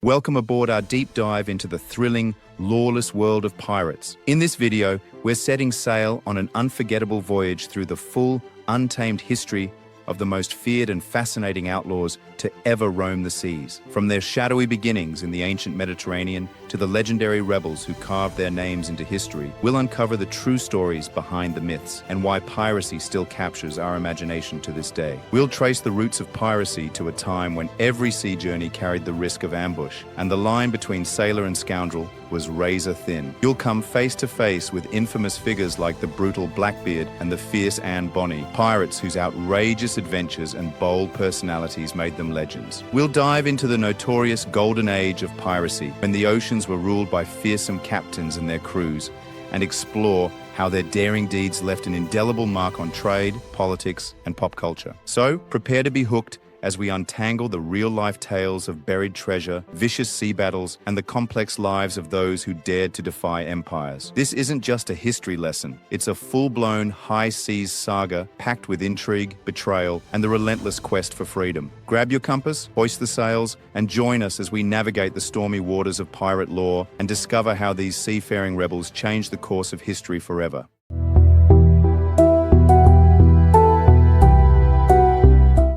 Welcome aboard our deep dive into the thrilling, lawless world of pirates. In this video, we're setting sail on an unforgettable voyage through the full, untamed history of the most feared and fascinating outlaws to ever roam the seas. From their shadowy beginnings in the ancient Mediterranean to the legendary rebels who carved their names into history, we'll uncover the true stories behind the myths and why piracy still captures our imagination to this day. We'll trace the roots of piracy to a time when every sea journey carried the risk of ambush, and the line between sailor and scoundrel was razor thin. You'll come face to face with infamous figures like the brutal Blackbeard and the fierce Anne Bonny, pirates whose outrageous adventures and bold personalities made them legends. We'll dive into the notorious golden age of piracy, when the oceans were ruled by fearsome captains and their crews, and explore how their daring deeds left an indelible mark on trade, politics, and pop culture. So, prepare to be hooked as we untangle the real-life tales of buried treasure, vicious sea battles, and the complex lives of those who dared to defy empires. This isn't just a history lesson. It's a full-blown high-seas saga packed with intrigue, betrayal, and the relentless quest for freedom. Grab your compass, hoist the sails, and join us as we navigate the stormy waters of pirate lore and discover how these seafaring rebels changed the course of history forever.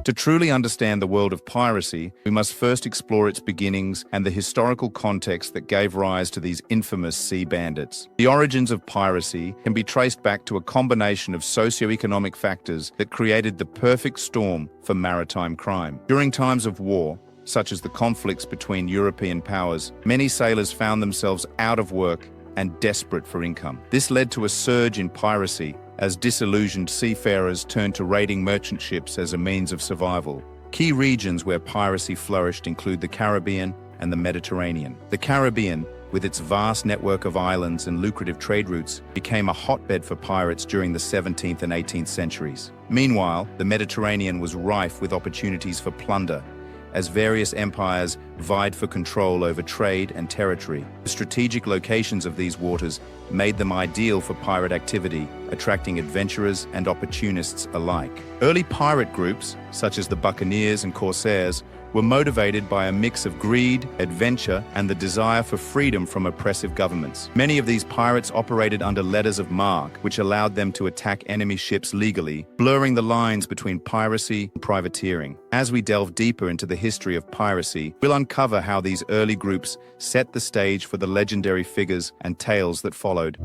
To truly understand the world of piracy, we must first explore its beginnings and the historical context that gave rise to these infamous sea bandits. The origins of piracy can be traced back to a combination of socio-economic factors that created the perfect storm for maritime crime. During times of war, such as the conflicts between European powers, many sailors found themselves out of work and desperate for income. This led to a surge in piracy, as disillusioned seafarers turned to raiding merchant ships as a means of survival. Key regions where piracy flourished include the Caribbean and the Mediterranean. The Caribbean, with its vast network of islands and lucrative trade routes, became a hotbed for pirates during the 17th and 18th centuries. Meanwhile, the Mediterranean was rife with opportunities for plunder, as various empires vied for control over trade and territory. The strategic locations of these waters made them ideal for pirate activity, attracting adventurers and opportunists alike. Early pirate groups, such as the Buccaneers and Corsairs, were motivated by a mix of greed, adventure, and the desire for freedom from oppressive governments. Many of these pirates operated under letters of marque, which allowed them to attack enemy ships legally, blurring the lines between piracy and privateering. As we delve deeper into the history of piracy, we'll uncover how these early groups set the stage for the legendary figures and tales that followed.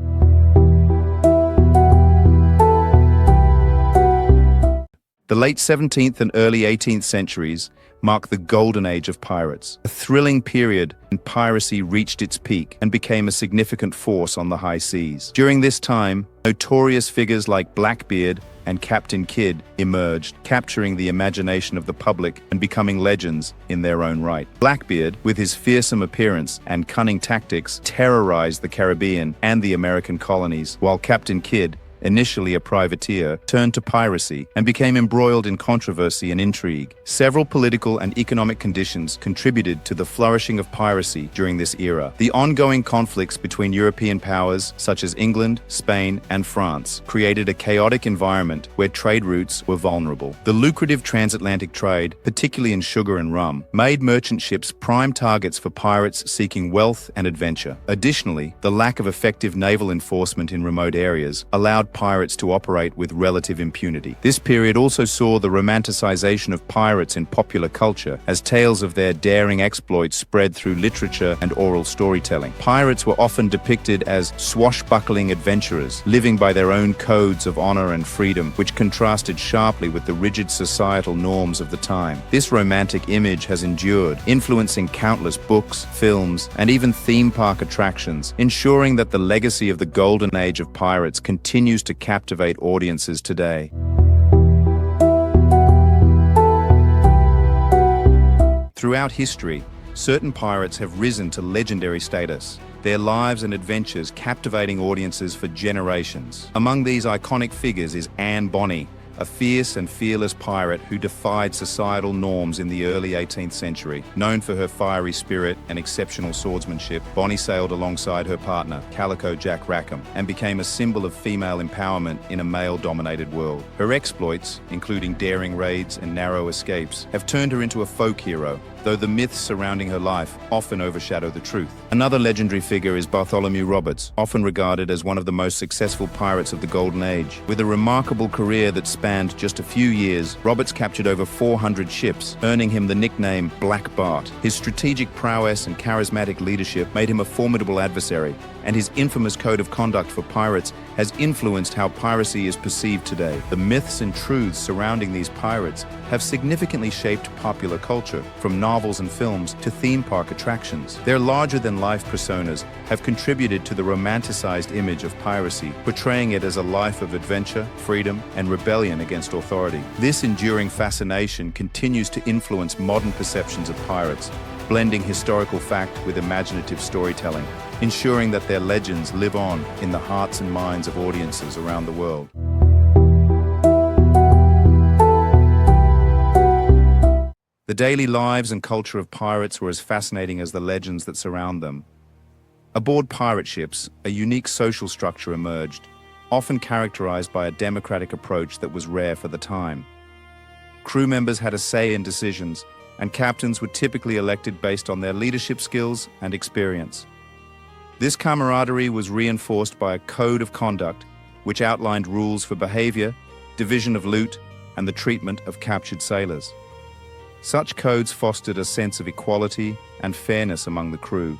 The late 17th and early 18th centuries marked the golden age of pirates, a thrilling period when piracy reached its peak and became a significant force on the high seas. During this time, notorious figures like Blackbeard and Captain Kidd emerged, capturing the imagination of the public and becoming legends in their own right. Blackbeard, with his fearsome appearance and cunning tactics, terrorized the Caribbean and the American colonies, while Captain Kidd, initially a privateer, turned to piracy and became embroiled in controversy and intrigue. Several political and economic conditions contributed to the flourishing of piracy during this era. The ongoing conflicts between European powers, such as England, Spain, and France, created a chaotic environment where trade routes were vulnerable. The lucrative transatlantic trade, particularly in sugar and rum, made merchant ships prime targets for pirates seeking wealth and adventure. Additionally, the lack of effective naval enforcement in remote areas allowed pirates to operate with relative impunity. This period also saw the romanticization of pirates in popular culture, as tales of their daring exploits spread through literature and oral storytelling. Pirates were often depicted as swashbuckling adventurers, living by their own codes of honor and freedom, which contrasted sharply with the rigid societal norms of the time. This romantic image has endured, influencing countless books, films, and even theme park attractions, ensuring that the legacy of the golden age of pirates continues to captivate audiences today. Throughout history, certain pirates have risen to legendary status, their lives and adventures captivating audiences for generations. Among these iconic figures is Anne Bonny, a fierce and fearless pirate who defied societal norms in the early 18th century. Known for her fiery spirit and exceptional swordsmanship, Bonny sailed alongside her partner, Calico Jack Rackham, and became a symbol of female empowerment in a male-dominated world. Her exploits, including daring raids and narrow escapes, have turned her into a folk hero, though the myths surrounding her life often overshadow the truth. Another legendary figure is Bartholomew Roberts, often regarded as one of the most successful pirates of the Golden Age. With a remarkable career that spanned just a few years, Roberts captured over 400 ships, earning him the nickname Black Bart. His strategic prowess and charismatic leadership made him a formidable adversary, and his infamous code of conduct for pirates has influenced how piracy is perceived today. The myths and truths surrounding these pirates have significantly shaped popular culture, from novels and films to theme park attractions. Their larger-than-life personas have contributed to the romanticized image of piracy, portraying it as a life of adventure, freedom, and rebellion against authority. This enduring fascination continues to influence modern perceptions of pirates, blending historical fact with imaginative storytelling, ensuring that their legends live on in the hearts and minds of audiences around the world. The daily lives and culture of pirates were as fascinating as the legends that surround them. Aboard pirate ships, a unique social structure emerged, often characterized by a democratic approach that was rare for the time. Crew members had a say in decisions, and captains were typically elected based on their leadership skills and experience. This camaraderie was reinforced by a code of conduct, which outlined rules for behavior, division of loot, and the treatment of captured sailors. Such codes fostered a sense of equality and fairness among the crew,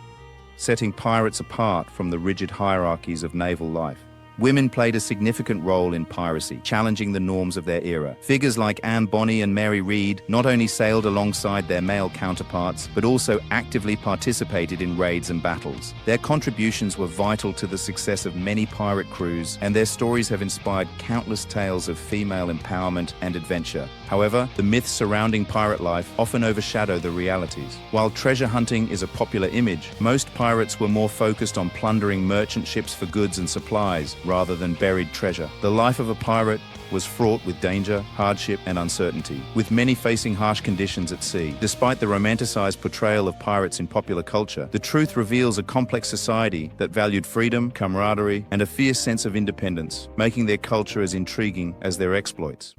setting pirates apart from the rigid hierarchies of naval life. Women played a significant role in piracy, challenging the norms of their era. Figures like Anne Bonny and Mary Read not only sailed alongside their male counterparts, but also actively participated in raids and battles. Their contributions were vital to the success of many pirate crews, and their stories have inspired countless tales of female empowerment and adventure. However, the myths surrounding pirate life often overshadow the realities. While treasure hunting is a popular image, most pirates were more focused on plundering merchant ships for goods and supplies, rather than buried treasure. The life of a pirate was fraught with danger, hardship, and uncertainty, with many facing harsh conditions at sea. Despite the romanticized portrayal of pirates in popular culture, the truth reveals a complex society that valued freedom, camaraderie, and a fierce sense of independence, making their culture as intriguing as their exploits.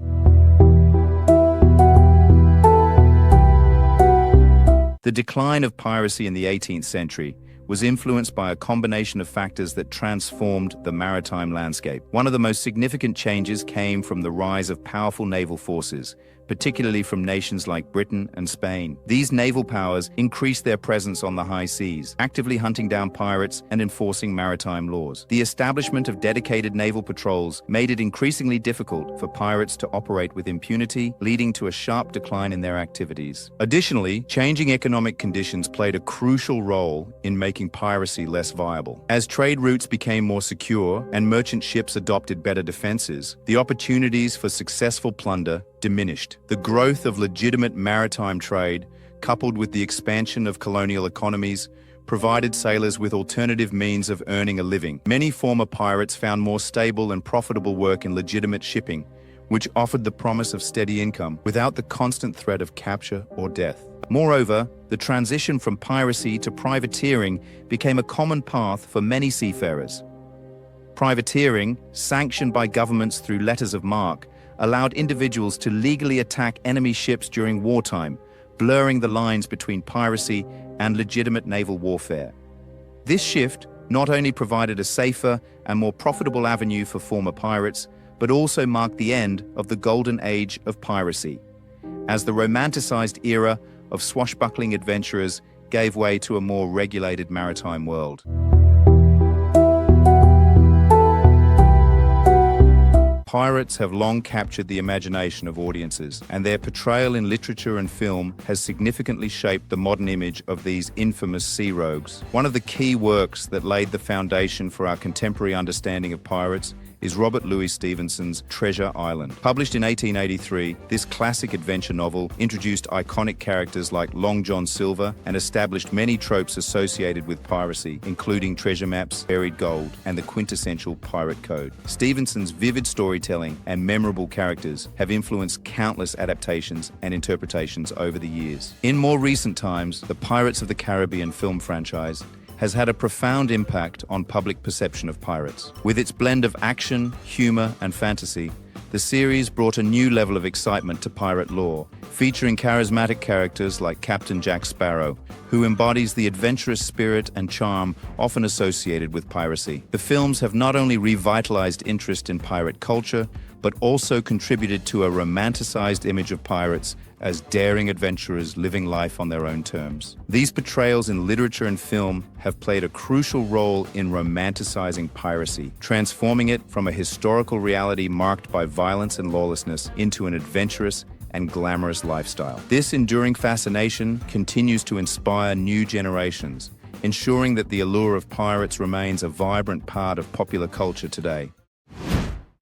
The decline of piracy in the 18th century was influenced by a combination of factors that transformed the maritime landscape. One of the most significant changes came from the rise of powerful naval forces, particularly from nations like Britain and Spain. These naval powers increased their presence on the high seas, actively hunting down pirates and enforcing maritime laws. The establishment of dedicated naval patrols made it increasingly difficult for pirates to operate with impunity, leading to a sharp decline in their activities. Additionally, changing economic conditions played a crucial role in making piracy less viable. As trade routes became more secure and merchant ships adopted better defenses, the opportunities for successful plunder diminished. The growth of legitimate maritime trade, coupled with the expansion of colonial economies, provided sailors with alternative means of earning a living. Many former pirates found more stable and profitable work in legitimate shipping, which offered the promise of steady income without the constant threat of capture or death. Moreover, the transition from piracy to privateering became a common path for many seafarers. Privateering, sanctioned by governments through letters of marque, allowed individuals to legally attack enemy ships during wartime, blurring the lines between piracy and legitimate naval warfare. This shift not only provided a safer and more profitable avenue for former pirates, but also marked the end of the golden age of piracy, as the romanticized era of swashbuckling adventurers gave way to a more regulated maritime world. Pirates have long captured the imagination of audiences, and their portrayal in literature and film has significantly shaped the modern image of these infamous sea rogues. One of the key works that laid the foundation for our contemporary understanding of pirates is Robert Louis Stevenson's Treasure Island. Published in 1883, this classic adventure novel introduced iconic characters like Long John Silver and established many tropes associated with piracy, including treasure maps, buried gold, and the quintessential pirate code. Stevenson's vivid storytelling and memorable characters have influenced countless adaptations and interpretations over the years. In more recent times, the Pirates of the Caribbean film franchise has had a profound impact on public perception of pirates. With its blend of action, humor, and fantasy, The series brought a new level of excitement to pirate lore, featuring charismatic characters like Captain Jack Sparrow, who embodies the adventurous spirit and charm often associated with piracy. The films have not only revitalized interest in pirate culture, but also contributed to a romanticized image of pirates as daring adventurers living life on their own terms. These portrayals in literature and film have played a crucial role in romanticizing piracy, transforming it from a historical reality marked by violence and lawlessness into an adventurous and glamorous lifestyle. This enduring fascination continues to inspire new generations, ensuring that the allure of pirates remains a vibrant part of popular culture today.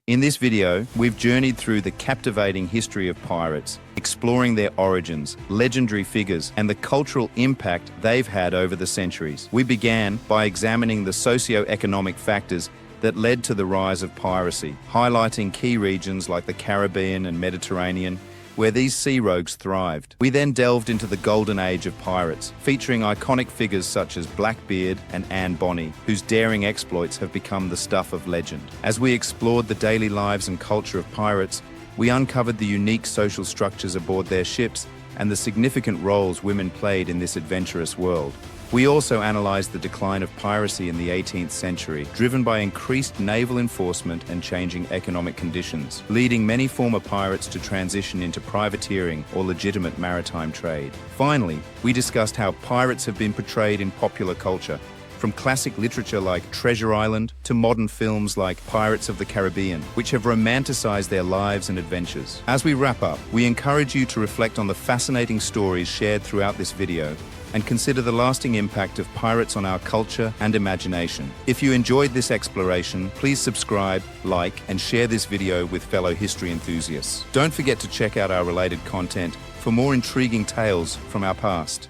In this video, we've journeyed through the captivating history of pirates, exploring their origins, legendary figures, and the cultural impact they've had over the centuries. We began by examining the socio-economic factors that led to the rise of piracy, highlighting key regions like the Caribbean and Mediterranean, where these sea rogues thrived. We then delved into the golden age of pirates, featuring iconic figures such as Blackbeard and Anne Bonny, whose daring exploits have become the stuff of legend. As we explored the daily lives and culture of pirates, we uncovered the unique social structures aboard their ships and the significant roles women played in this adventurous world. We also analyzed the decline of piracy in the 18th century, driven by increased naval enforcement and changing economic conditions, leading many former pirates to transition into privateering or legitimate maritime trade. Finally, we discussed how pirates have been portrayed in popular culture, from classic literature like Treasure Island to modern films like Pirates of the Caribbean, which have romanticized their lives and adventures. As we wrap up, we encourage you to reflect on the fascinating stories shared throughout this video and consider the lasting impact of pirates on our culture and imagination. If you enjoyed this exploration, please subscribe, like, and share this video with fellow history enthusiasts. Don't forget to check out our related content for more intriguing tales from our past.